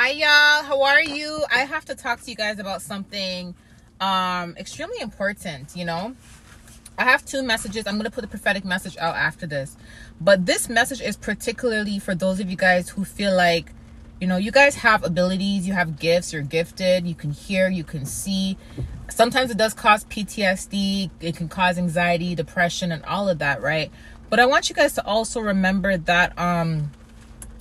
Hi y'all, how are you? I have to talk to you guys about something extremely important. I have two messages. I'm going to put a prophetic message out after this, but this message is particularly for those of you guys who feel like, you guys have abilities, you have gifts, you're gifted, you can hear, you can see. Sometimes it does cause PTSD, it can cause anxiety, depression, and all of that, right? But I want you guys to also remember that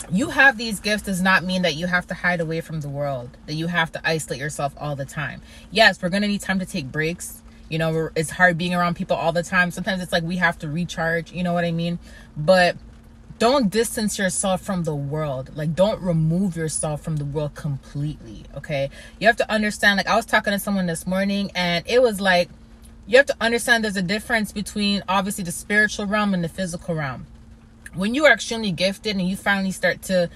you have these gifts does not mean that you have to hide away from the world, that you have to isolate yourself all the time. Yes, we're going to need time to take breaks. It's hard being around people all the time. Sometimes it's like we have to recharge, you know what I mean? But don't distance yourself from the world. Like, don't remove yourself from the world completely, okay? You have to understand, like, I was talking to someone this morning, and it was like, you have to understand there's a difference between, obviously, the spiritual realm and the physical realm. When you are extremely gifted and you finally start to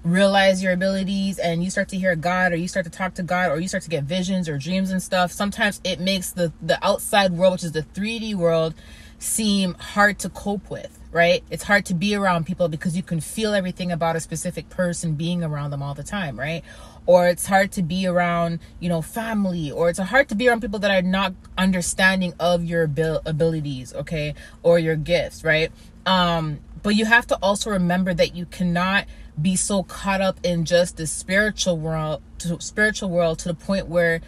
realize your abilities and you start to hear God, or you start to talk to God, or you start to get visions or dreams and stuff, sometimes it makes the outside world, which is the 3D world, seem hard to cope with, right? It's hard to be around people because you can feel everything about a specific person being around them all the time, right? Or it's hard to be around, family, or it's hard to be around people that are not understanding of your abilities, okay? Or your gifts, right? But you have to also remember that you cannot be so caught up in just the spiritual world to the point where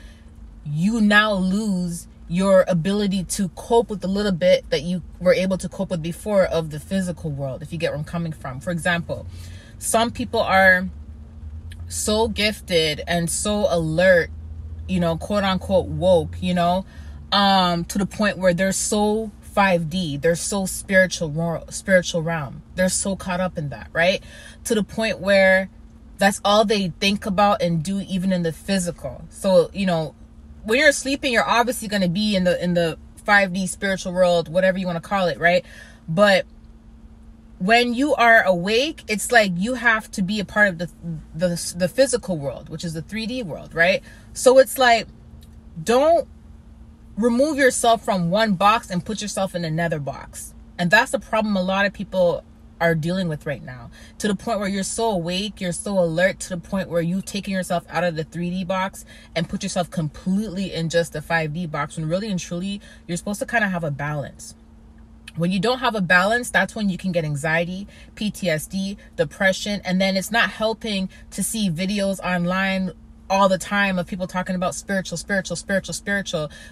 you now lose your ability to cope with the little bit that you were able to cope with before of the physical world, if you get where I'm coming from. For example, some people are so gifted and so alert, quote unquote woke, to the point where they're so 5D, they're so spiritual realm. They're so caught up in that, right? To the point where that's all they think about and do, even in the physical. So, when you're sleeping, you're obviously going to be in the 5D spiritual world, whatever you want to call it, right? But when you are awake, it's like you have to be a part of the physical world, which is the 3D world, right? So it's like, don't remove yourself from one box and put yourself in another box. And that's the problem a lot of people are dealing with right now, to the point where you're so awake, you're so alert, to the point where you've taken yourself out of the 3D box and put yourself completely in just the 5D box, when really and truly you're supposed to kind of have a balance. When you don't have a balance, that's when you can get anxiety, PTSD, depression, and then it's not helping to see videos online all the time of people talking about spiritual,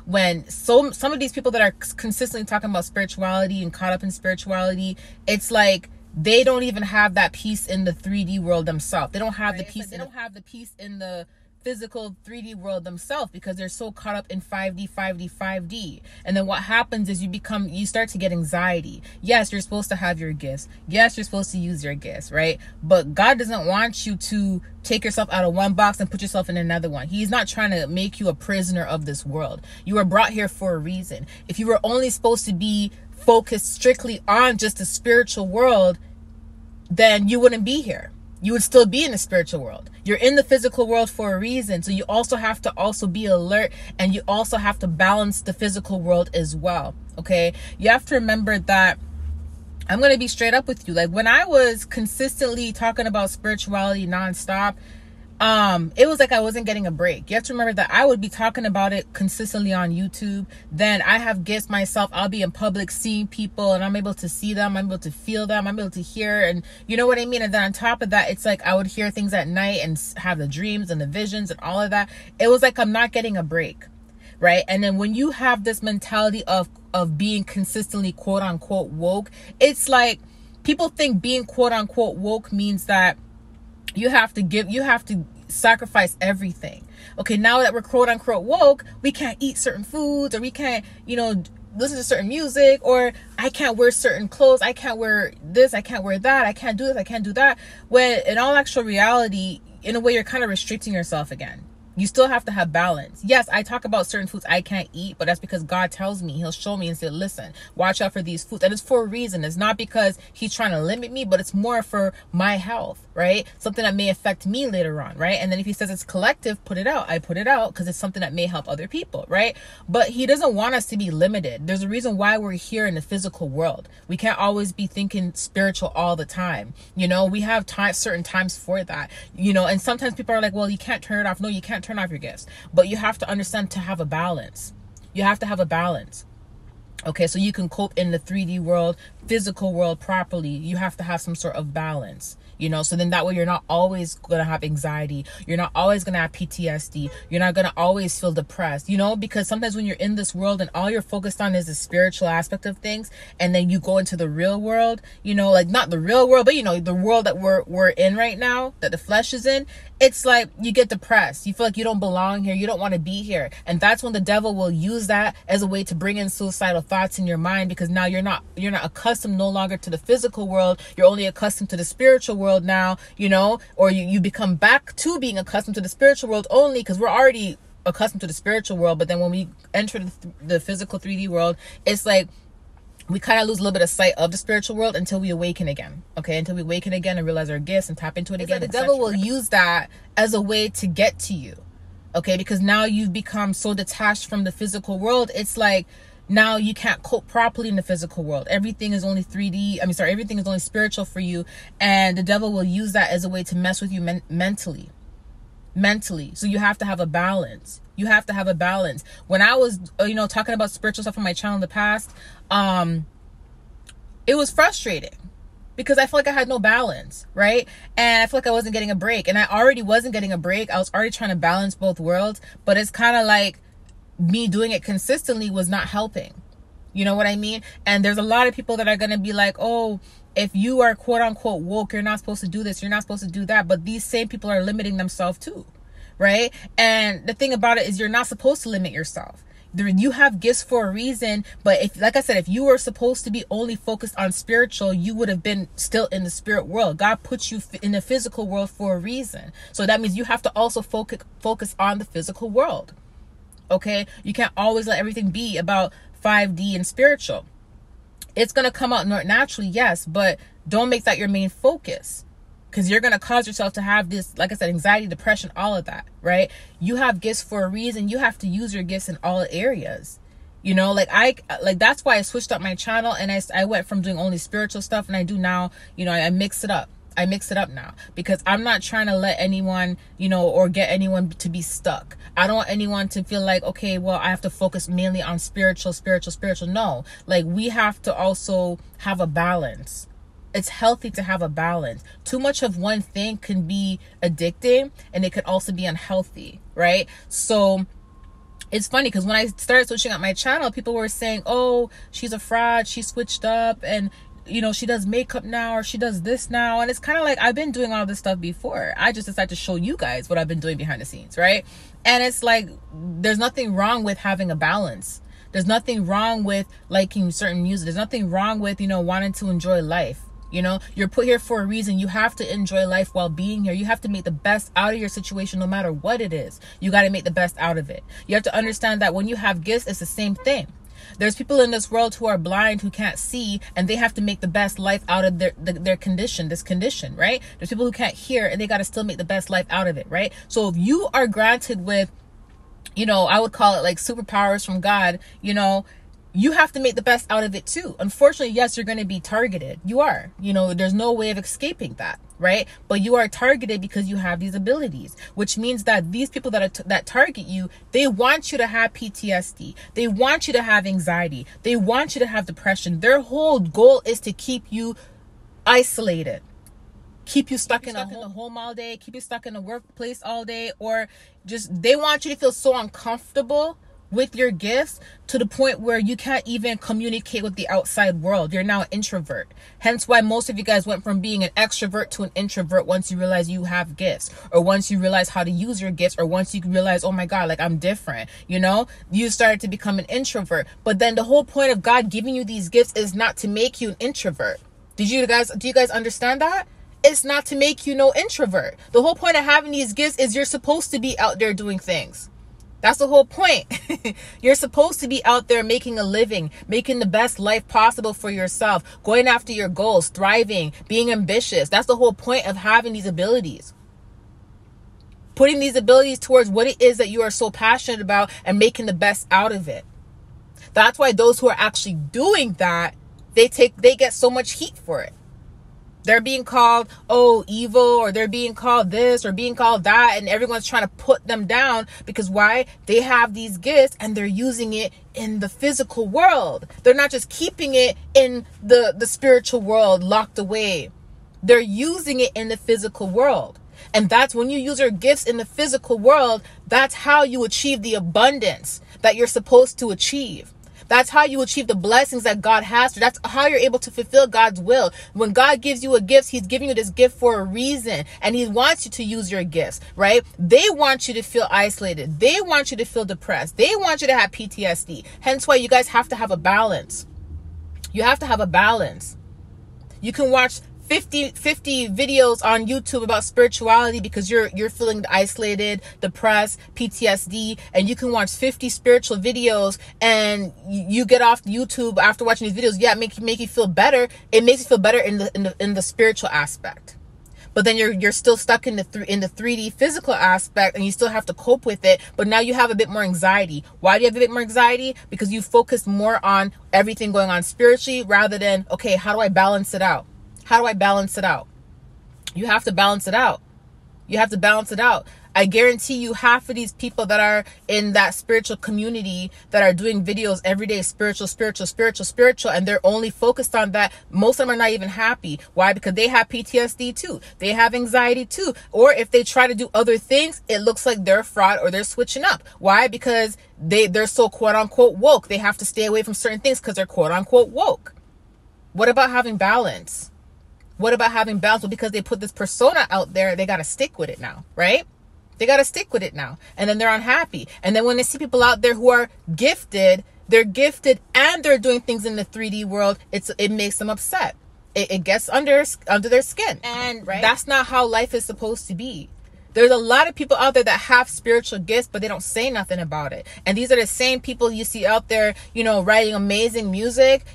when some of these people that are consistently talking about spirituality and caught up in spirituality, it's like they don't even have that peace in the 3D world themselves. They don't have the peace. They don't have the peace in the physical 3D world themselves, because they're so caught up in 5D. And then what happens is you start to get anxiety. Yes, you're supposed to have your gifts. Yes, you're supposed to use your gifts, right? But God doesn't want you to take yourself out of one box and put yourself in another one. He's not trying to make you a prisoner of this world. You were brought here for a reason. If you were only supposed to be focused strictly on just the spiritual world, then you wouldn't be here. You would still be in the spiritual world. You're in the physical world for a reason. So you also have to also be alert, and you also have to balance the physical world as well. Okay. You have to remember that I'm going to be straight up with you. Like, when I was consistently talking about spirituality nonstop, it was like I wasn't getting a break. You have to remember that I would be talking about it consistently on YouTube. Then I have gifts myself. I'll be in public seeing people, and I'm able to see them. I'm able to feel them. I'm able to hear, and you know what I mean? And then on top of that, it's like I would hear things at night and have the dreams and the visions and all of that. It was like I'm not getting a break, right? And then when you have this mentality of being consistently quote unquote woke, it's like people think being quote unquote woke means that you have to sacrifice everything. Okay, now that we're quote unquote woke, we can't eat certain foods, or we can't, listen to certain music, or I can't wear certain clothes, I can't wear this, I can't wear that, I can't do this, I can't do that. When in all actual reality, in a way, you're kind of restricting yourself again. You still have to have balance. Yes, I talk about certain foods I can't eat, but that's because God tells me. He'll show me and say, listen, watch out for these foods. And it's for a reason. It's not because he's trying to limit me, but it's more for my health, right? Something that may affect me later on, right? And then if he says it's collective, put it out. I put it out because it's something that may help other people, right? But he doesn't want us to be limited. There's a reason why we're here in the physical world. We can't always be thinking spiritual all the time. You know, we have certain times for that, you know, and sometimes people are like, well, you can't turn it off. No, you can't turn off your gifts, but you have to understand to have a balance. You have to have a balance. Okay, so you can cope in the 3D world, physical world properly. You have to have some sort of balance, you know, so then that way you're not always going to have anxiety. You're not always going to have PTSD. You're not going to always feel depressed, you know, because sometimes when you're in this world and all you're focused on is the spiritual aspect of things, and then you go into the real world, you know, like not the real world, but you know, the world that we're in right now, that the flesh is in, it's like you get depressed. You feel like you don't belong here. You don't want to be here. And that's when the devil will use that as a way to bring in suicidal thoughts in your mind, because now you're not accustomed no longer to the physical world. You're only accustomed to the spiritual world now, you know, or you become back to being accustomed to the spiritual world only because we're already accustomed to the spiritual world. But then when we enter the physical 3D world, it's like we kind of lose a little bit of sight of the spiritual world until we awaken again. Okay, until we awaken again and realize our gifts and tap into it again. Like the devil will use that as a way to get to you. Okay, because now you've become so detached from the physical world. It's like now you can't cope properly in the physical world. Everything is only 3D. Everything is only spiritual for you. And the devil will use that as a way to mess with you mentally. So you have to have a balance. You have to have a balance. When I was, you know, talking about spiritual stuff on my channel in the past, it was frustrating because I feel like I had no balance, right? And I feel like I wasn't getting a break. And I already wasn't getting a break. I was already trying to balance both worlds. But it's kind of like me doing it consistently was not helping. You know what I mean? And there's a lot of people that are going to be like, oh, if you are quote unquote woke, you're not supposed to do this. You're not supposed to do that. But these same people are limiting themselves too, right? And the thing about it is you're not supposed to limit yourself. You have gifts for a reason. But if, like I said, if you were supposed to be only focused on spiritual, you would have been still in the spirit world. God put you in the physical world for a reason. So that means you have to also focus on the physical world. Okay, you can't always let everything be about 5D and spiritual. It's going to come out naturally, yes, but don't make that your main focus, because you're going to cause yourself to have this, like I said, anxiety, depression, all of that, right? You have gifts for a reason. You have to use your gifts in all areas. You know, that's why I switched up my channel, and I went from doing only spiritual stuff, and I do now, you know, I mix it up. I mix it up now because I'm not trying to let anyone, you know, or get anyone to be stuck. I don't want anyone to feel like, okay, well, I have to focus mainly on spiritual. No, like we have to also have a balance. It's healthy to have a balance. Too much of one thing can be addicting, and it could also be unhealthy, right? So it's funny because when I started switching up my channel, people were saying, oh, she's a fraud. She switched up, and you know, she does makeup now, or she does this now. And it's kind of like, I've been doing all this stuff before. I just decided to show you guys what I've been doing behind the scenes, right? And it's like, there's nothing wrong with having a balance. There's nothing wrong with liking certain music. There's nothing wrong with, you know, wanting to enjoy life. You know, you're put here for a reason. You have to enjoy life while being here. You have to make the best out of your situation, no matter what it is. You got to make the best out of it. You have to understand that when you have gifts, it's the same thing. There's people in this world who are blind, who can't see, and they have to make the best life out of their condition, this condition, right? There's people who can't hear, and they got to still make the best life out of it, right? So if you are granted with, you know, I would call it like superpowers from God, you know, you have to make the best out of it too. Unfortunately, yes, you're going to be targeted. You are, you know, there's no way of escaping that, right? But you are targeted because you have these abilities, which means that these people that target you, they want you to have PTSD. They want you to have anxiety. They want you to have depression. Their whole goal is to keep you isolated, keep you stuck in the home all day, keep you stuck in the workplace all day, or just they want you to feel so uncomfortable with your gifts to the point where you can't even communicate with the outside world. You're now an introvert. Hence why most of you guys went from being an extrovert to an introvert once you realize you have gifts, or once you realize how to use your gifts, or once you realize, oh my God, like I'm different, you know, you started to become an introvert. But then the whole point of God giving you these gifts is not to make you an introvert. Do you guys understand that? It's not to make you no introvert. The whole point of having these gifts is you're supposed to be out there doing things. That's the whole point. You're supposed to be out there making a living, making the best life possible for yourself, going after your goals, thriving, being ambitious. That's the whole point of having these abilities. Putting these abilities towards what it is that you are so passionate about and making the best out of it. That's why those who are actually doing that, they get so much heat for it. They're being called, oh, evil, or they're being called this or being called that. And everyone's trying to put them down because why? They have these gifts and they're using it in the physical world. They're not just keeping it in the spiritual world locked away. They're using it in the physical world. And that's when you use your gifts in the physical world, that's how you achieve the abundance that you're supposed to achieve. That's how you achieve the blessings that God has for you. That's how you're able to fulfill God's will. When God gives you a gift, he's giving you this gift for a reason. And he wants you to use your gifts, right? They want you to feel isolated. They want you to feel depressed. They want you to have PTSD. Hence why you guys have to have a balance. You have to have a balance. You can watch 50 videos on YouTube about spirituality because you're feeling isolated, depressed, PTSD, and you can watch 50 spiritual videos and you get off YouTube after watching these videos. Yeah, make you feel better. It makes you feel better in the spiritual aspect. But then you're still stuck in the 3D physical aspect and you still have to cope with it. But now you have a bit more anxiety. Why do you have a bit more anxiety? Because you focus more on everything going on spiritually rather than, okay, how do I balance it out? How do I balance it out? You have to balance it out. You have to balance it out. I guarantee you half of these people that are in that spiritual community that are doing videos every day, spiritual, and they're only focused on that. Most of them are not even happy. Why? Because they have PTSD too. They have anxiety too. Or if they try to do other things, it looks like they're a fraud or they're switching up. Why? Because they're so quote unquote woke. They have to stay away from certain things because they're quote unquote woke. What about having balance? What about having balance? Well, because they put this persona out there, they got to stick with it now, right? They got to stick with it now. And then they're unhappy. And then when they see people out there who are gifted, they're gifted and they're doing things in the 3D world, it makes them upset. It gets under their skin. And right? That's not how life is supposed to be. There's a lot of people out there that have spiritual gifts, but they don't say nothing about it. And these are the same people you see out there, writing amazing music,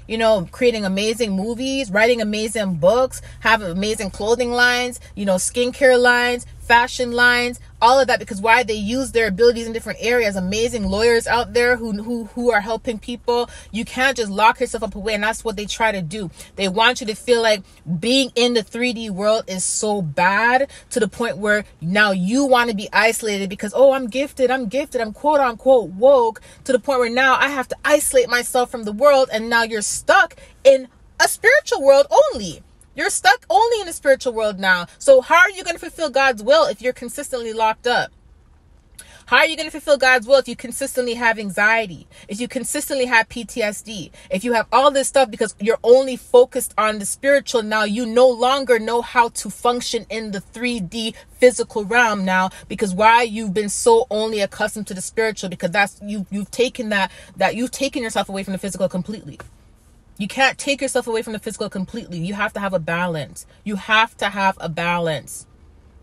creating amazing movies, writing amazing books, have amazing clothing lines, skincare lines, fashion lines, all of that. Because why? They use their abilities in different areas. Amazing lawyers out there who are helping people. You can't just lock yourself up away, and that's what they try to do. They want you to feel like being in the 3D world is so bad to the point where now you want to be isolated because, oh, I'm gifted, I'm quote unquote woke, to the point where now I have to isolate myself from the world, and now you're stuck in a spiritual world only. You're stuck only in the spiritual world now. So how are you going to fulfill God's will if you're consistently locked up? How are you going to fulfill God's will if you consistently have anxiety? If you consistently have PTSD? If you have all this stuff because you're only focused on the spiritual now, you no longer know how to function in the 3D physical realm now. Because why? You've been so only accustomed to the spiritual, because that's you've taken you've taken yourself away from the physical completely. You can't take yourself away from the physical completely. You have to have a balance. You have to have a balance.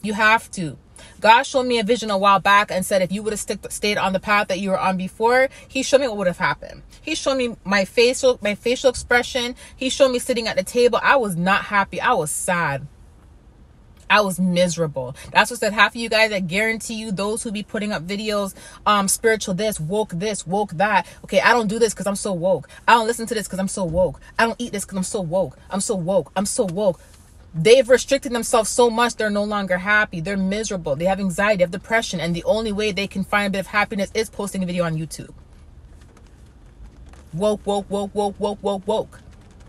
You have to. God showed me a vision a while back and said if you would have stayed on the path that you were on before, he showed me what would have happened. He showed me my facial expression. He showed me sitting at the table. I was not happy. I was sad. I was miserable. That's what said half of you guys, I guarantee you, those who be putting up videos, spiritual this, woke that. Okay, I don't do this because I'm so woke. I don't listen to this because I'm so woke. I don't eat this because I'm so woke. I'm so woke. They've restricted themselves so much, they're no longer happy. They're miserable. They have anxiety, they have depression. And the only way they can find a bit of happiness is posting a video on YouTube. Woke.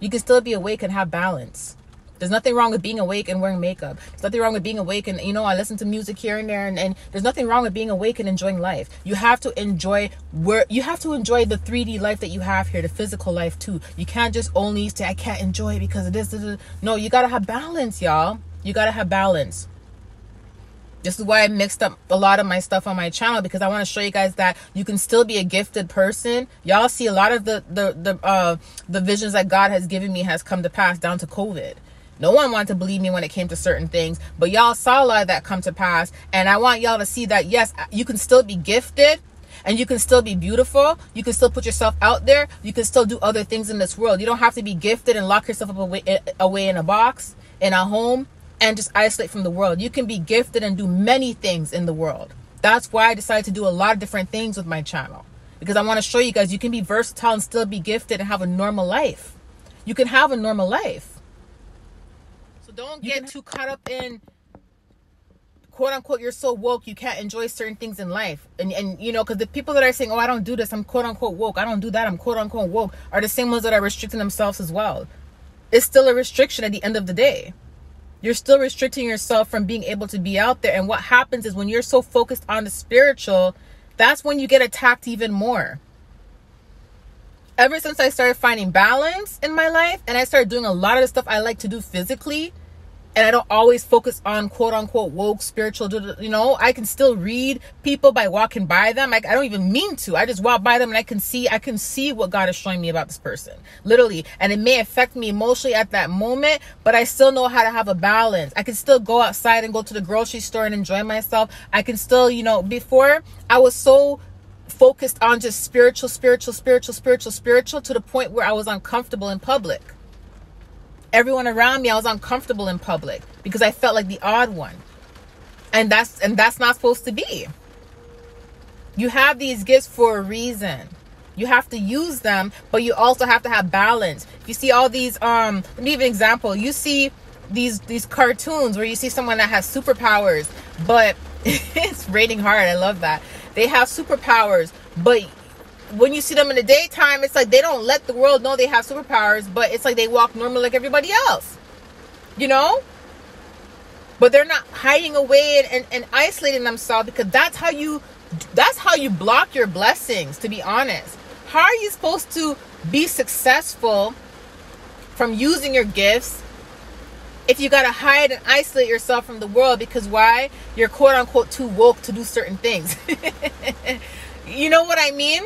You can still be awake and have balance. There's nothing wrong with being awake and wearing makeup. There's nothing wrong with being awake and, I listen to music here and there. And there's nothing wrong with being awake and enjoying life. You have to enjoy the 3D life that you have here, the physical life too. You can't just only say, I can't enjoy it because of this. No, you got to have balance, y'all. You got to have balance. This is why I mixed up a lot of my stuff on my channel, because I want to show you guys that you can still be a gifted person. Y'all see a lot of the visions that God has given me has come to pass down to COVID. No one wanted to believe me when it came to certain things, but y'all saw a lot of that come to pass. And I want y'all to see that, yes, you can still be gifted and you can still be beautiful. You can still put yourself out there. You can still do other things in this world. You don't have to be gifted and lock yourself up away in a box, in a home, and just isolate from the world. You can be gifted and do many things in the world. That's why I decided to do a lot of different things with my channel, because I want to show you guys you can be versatile and still be gifted and have a normal life. You can have a normal life. So don't get too caught up in, quote unquote, you're so woke you can't enjoy certain things in life. And you know, because the people that are saying, oh, I don't do this, I'm quote unquote woke, I don't do that, I'm quote unquote woke, are the same ones that are restricting themselves as well. It's still a restriction at the end of the day. You're still restricting yourself from being able to be out there. And what happens is when you're so focused on the spiritual, that's when you get attacked even more. Ever since I started finding balance in my life and I started doing a lot of the stuff I like to do physically, and I don't always focus on quote unquote woke spiritual, you know, I can still read people by walking by them. I don't even mean to. I just walk by them and I can see what God is showing me about this person, literally. And it may affect me emotionally at that moment, but I still know how to have a balance. I can still go outside and go to the grocery store and enjoy myself. I can still, you know, before I was so focused on just spiritual to the point where I was uncomfortable in public. Everyone around me, I was uncomfortable in public because I felt like the odd one. And that's not supposed to be. You have these gifts for a reason. You have to use them, but you also have to have balance. You see all these, let me give an example. You see these cartoons where you see someone that has superpowers, but it's raining hard. I love that. They have superpowers, but when you see them in the daytime, it's like they don't let the world know they have superpowers, but it's like they walk normal like everybody else, you know? But they're not hiding away and isolating themselves, because that's how you block your blessings, to be honest. How are you supposed to be successful from using your gifts if you got to hide and isolate yourself from the world? Because why? You're quote unquote too woke to do certain things. You know what I mean?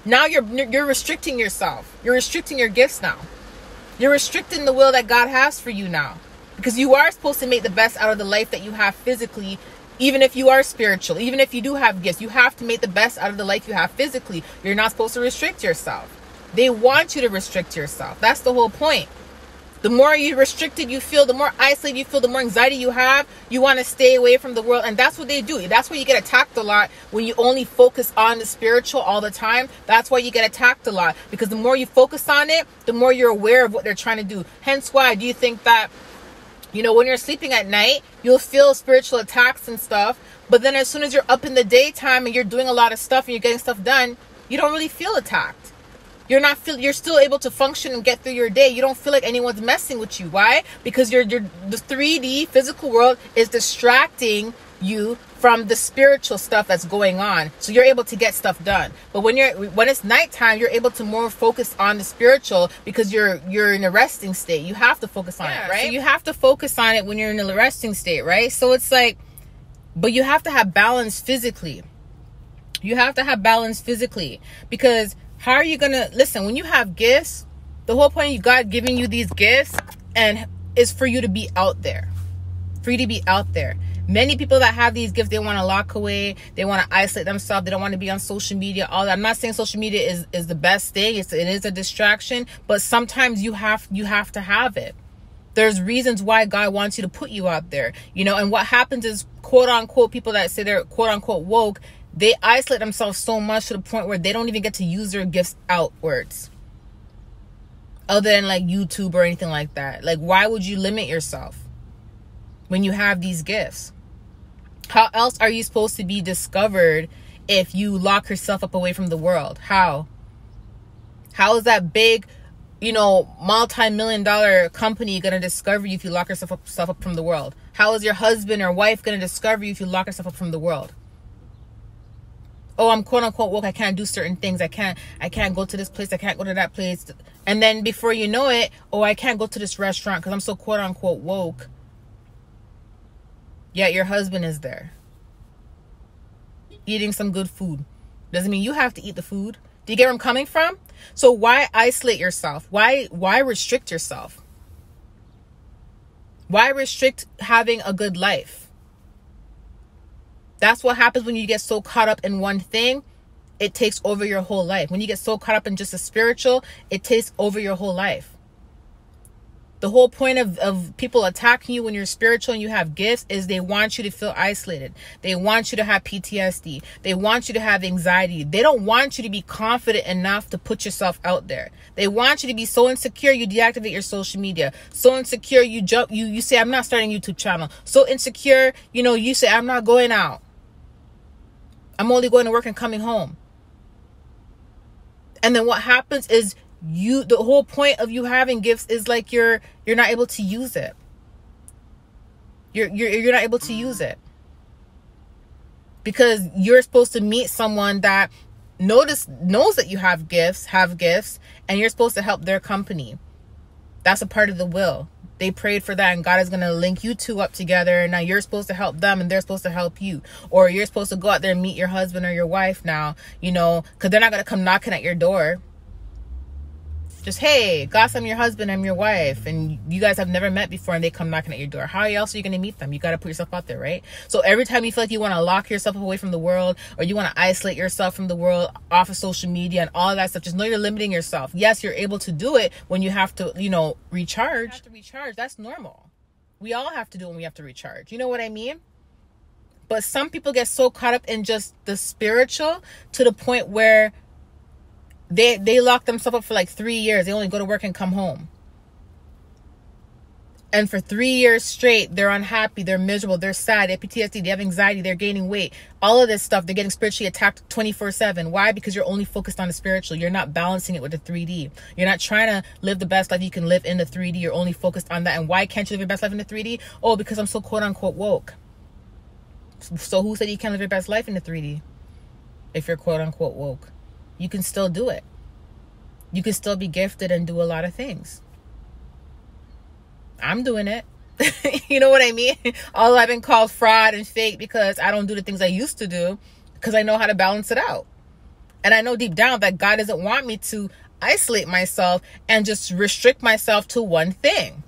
Now you're restricting yourself. You're restricting your gifts now. You're restricting the will that God has for you now. Because you are supposed to make the best out of the life that you have physically, even if you are spiritual, even if you do have gifts. You have to make the best out of the life you have physically. You're not supposed to restrict yourself. They want you to restrict yourself. That's the whole point. The more you restricted you feel, the more isolated you feel, the more anxiety you have, you want to stay away from the world. And that's what they do. That's why you get attacked a lot when you only focus on the spiritual all the time. That's why you get attacked a lot, because the more you focus on it, the more you're aware of what they're trying to do. Hence why do you think that, you know, when you're sleeping at night, you'll feel spiritual attacks and stuff. But then as soon as you're up in the daytime and you're doing a lot of stuff and you're getting stuff done, you don't really feel attacked. You're still able to function and get through your day. You don't feel like anyone's messing with you. Why? Because the 3D physical world is distracting you from the spiritual stuff that's going on. So you're able to get stuff done. But when it's nighttime, you're able to more focus on the spiritual, because you're in a resting state. You have to focus on it, right? So you have to focus on it when you're in a resting state, right? So it's like, but you have to have balance physically. You have to have balance physically, because how are you going to, listen, when you have gifts, the whole point of God giving you these gifts and is for you to be out there. For you to be out there. Many people that have these gifts, they want to lock away. They want to isolate themselves. They don't want to be on social media. All that. I'm not saying social media is the best thing. It is a distraction. But sometimes you have to have it. There's reasons why God wants you to put you out there. You know, and what happens is, quote unquote, people that say they're quote unquote woke, they isolate themselves so much to the point where they don't even get to use their gifts outwards, other than like YouTube or anything like that. Like, why would you limit yourself when you have these gifts? How else are you supposed to be discovered if you lock yourself up away from the world? How is that big, you know, multi-million-dollar company going to discover you if you lock yourself up from the world? How is your husband or wife going to discover you if you lock yourself up from the world? Oh, I'm quote unquote woke. I can't do certain things. I can't go to this place. I can't go to that place. And then before you know it, oh, I can't go to this restaurant because I'm so quote unquote woke. Yet your husband is there eating some good food. Doesn't mean you have to eat the food. Do you get where I'm coming from? So why isolate yourself? Why restrict yourself? Why restrict having a good life? That's what happens when you get so caught up in one thing. It takes over your whole life. When you get so caught up in just a spiritual, it takes over your whole life. The whole point of people attacking you when you're spiritual and you have gifts is they want you to feel isolated. They want you to have PTSD. They want you to have anxiety. They don't want you to be confident enough to put yourself out there. They want you to be so insecure you deactivate your social media. So insecure you say, I'm not starting a YouTube channel. So insecure, you say, I'm not going out. I'm only going to work and coming home. And then what happens is the whole point of you having gifts is like you're not able to use it. You're not able to use it because you're supposed to meet someone that knows that you have gifts, and you're supposed to help their company. That's a part of the will. They prayed for that, and God is going to link you two up together, and now you're supposed to help them and they're supposed to help you. Or you're supposed to go out there and meet your husband or your wife now, because they're not going to come knocking at your door. Just, hey, gosh, I'm your husband, I'm your wife, and you guys have never met before, and they come knocking at your door. How else are you going to meet them? You got to put yourself out there, right? So every time you feel like you want to lock yourself away from the world, or you want to isolate yourself from the world off of social media and all of that stuff, just know you're limiting yourself. Yes, you're able to do it when you have to, recharge. You have to recharge. That's normal. We all have to do it when we have to recharge. You know what I mean? But some people get so caught up in just the spiritual to the point where They lock themselves up for like 3 years. They only go to work and come home. And for 3 years straight, they're unhappy, they're miserable, they're sad, they have PTSD, they have anxiety, they're gaining weight. All of this stuff, they're getting spiritually attacked 24/7. Why? Because you're only focused on the spiritual. You're not balancing it with the 3D. You're not trying to live the best life you can live in the 3D. You're only focused on that. And why can't you live your best life in the 3D? Oh, because I'm so quote unquote woke. So who said you can't live your best life in the 3D? If you're quote unquote woke. You can still do it. You can still be gifted and do a lot of things. I'm doing it. You know what I mean? Although I've been called fraud and fake because I don't do the things I used to do, because I know how to balance it out. And I know deep down that God doesn't want me to isolate myself and just restrict myself to one thing.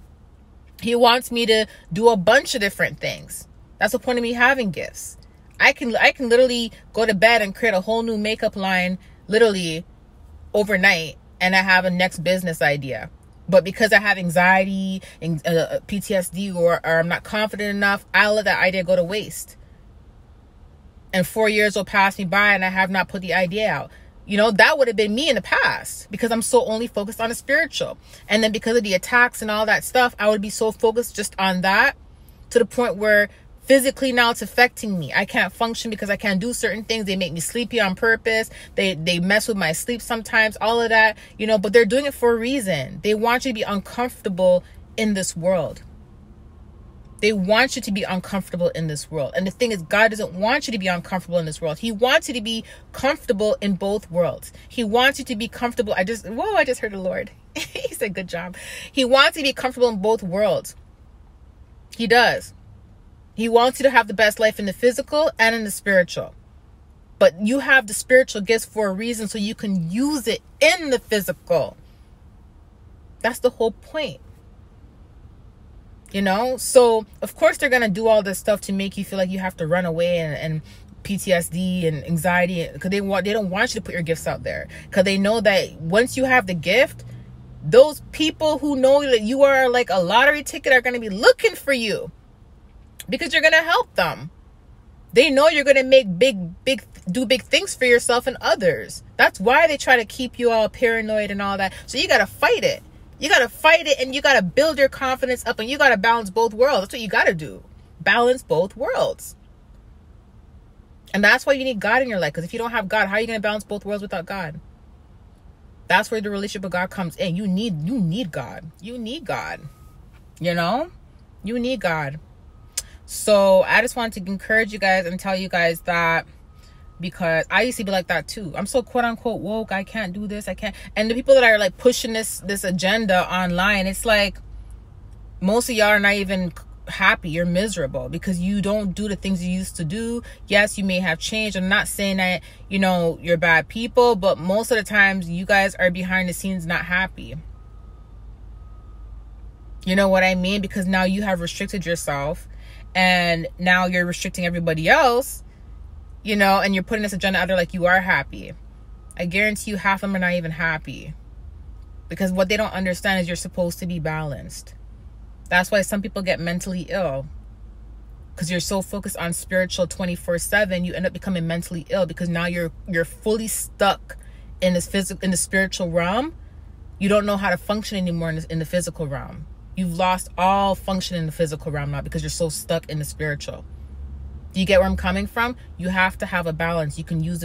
He wants me to do a bunch of different things. That's the point of me having gifts. I can literally go to bed and create a whole new makeup line literally overnight, and I have a next business idea. But because I have anxiety and PTSD or I'm not confident enough, I'll let that idea go to waste. And 4 years will pass me by and I have not put the idea out. That would have been me in the past because I'm so only focused on the spiritual. And then because of the attacks and all that stuff, I would be so focused just on that to the point where physically now it's affecting me. I can't function because I can't do certain things. They make me sleepy on purpose. They mess with my sleep sometimes, all of that, but they're doing it for a reason. They want you to be uncomfortable in this world. They want you to be uncomfortable in this world. And the thing is, God doesn't want you to be uncomfortable in this world. He wants you to be comfortable in both worlds. He wants you to be comfortable. I just heard the Lord. He said, good job. He wants you to be comfortable in both worlds. He does. He wants you to have the best life in the physical and in the spiritual. But you have the spiritual gifts for a reason so you can use it in the physical. That's the whole point. So of course they're going to do all this stuff to make you feel like you have to run away and PTSD and anxiety, because they don't want you to put your gifts out there, because they know that once you have the gift, those people who know that you are like a lottery ticket are going to be looking for you. Because you're going to help them. They know you're going to make do big things for yourself and others. That's why they try to keep you all paranoid and all that. So you got to fight it. You got to fight it, and you got to build your confidence up, and you got to balance both worlds. That's what you got to do. Balance both worlds. And that's why you need God in your life. Because if you don't have God, how are you going to balance both worlds without God? That's where the relationship with God comes in. You need God. You need God. You need God. So I just wanted to encourage you guys and tell you guys that, because I used to be like that too. I'm so quote unquote woke. I can't do this. I can't. And the people that are like pushing this agenda online, it's like most of y'all are not even happy. You're miserable because you don't do the things you used to do. Yes, you may have changed. I'm not saying that, you're bad people, but most of the times you guys are behind the scenes not happy. You know what I mean? Because now you have restricted yourself, and now you're restricting everybody else, you know, and you're putting this agenda out there like you are happy. I guarantee you half of them are not even happy. Because what they don't understand is you're supposed to be balanced. That's why some people get mentally ill. Because you're so focused on spiritual 24/7, you end up becoming mentally ill because now you're fully stuck in this in the spiritual realm. You don't know how to function anymore in the physical realm. You've lost all function in the physical realm now because you're so stuck in the spiritual. Do you get where I'm coming from? You have to have a balance. You can use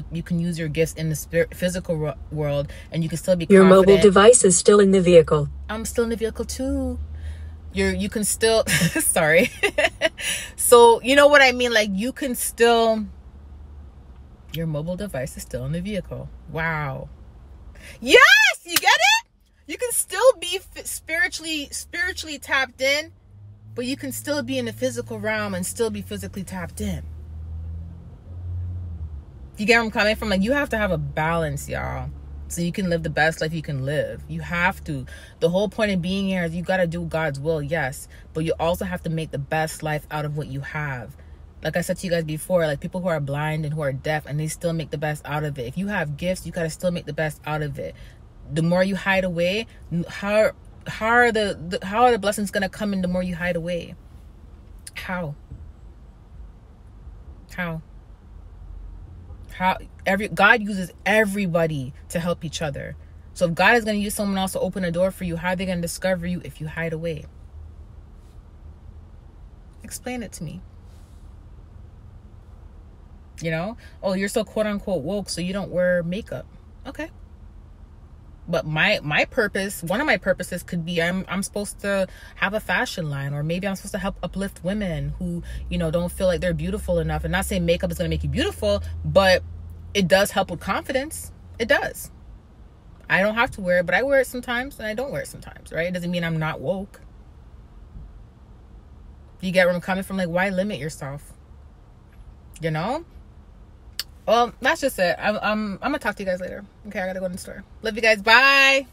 your gifts in the physical world, and you can still be Your confident. mobile device is still in the vehicle. I'm still in the vehicle too. You can still sorry. So you know what I mean? Like, you can still, your mobile device is still in the vehicle. Wow. Yes, you get it? You can still be spiritually tapped in, but you can still be in the physical realm and still be physically tapped in. You get where I'm coming from? Like, you have to have a balance, y'all, so you can live the best life you can live. You have to. The whole point of being here is you got to do God's will, yes, but you also have to make the best life out of what you have. Like I said to you guys before, like, people who are blind and who are deaf, and they still make the best out of it. If you have gifts, you got to still make the best out of it. The more you hide away, how are the blessings going to come in the more you hide away? How God uses everybody to help each other. So if God is going to use someone else to open a door for you, how are they going to discover you if you hide away? Explain it to me. You know? Oh, you're so quote unquote woke, so you don't wear makeup. Okay. But my purpose, one of my purposes could be I'm supposed to have a fashion line, or maybe I'm supposed to help uplift women who, you know, don't feel like they're beautiful enough. And not saying makeup is going to make you beautiful, but it does help with confidence. It does. I don't have to wear it, but I wear it sometimes and I don't wear it sometimes, right? It doesn't mean I'm not woke. You get where I'm coming from? Like, why limit yourself? You know? Well, that's just it. I'm gonna talk to you guys later. Okay, I gotta go to the store. Love you guys. Bye.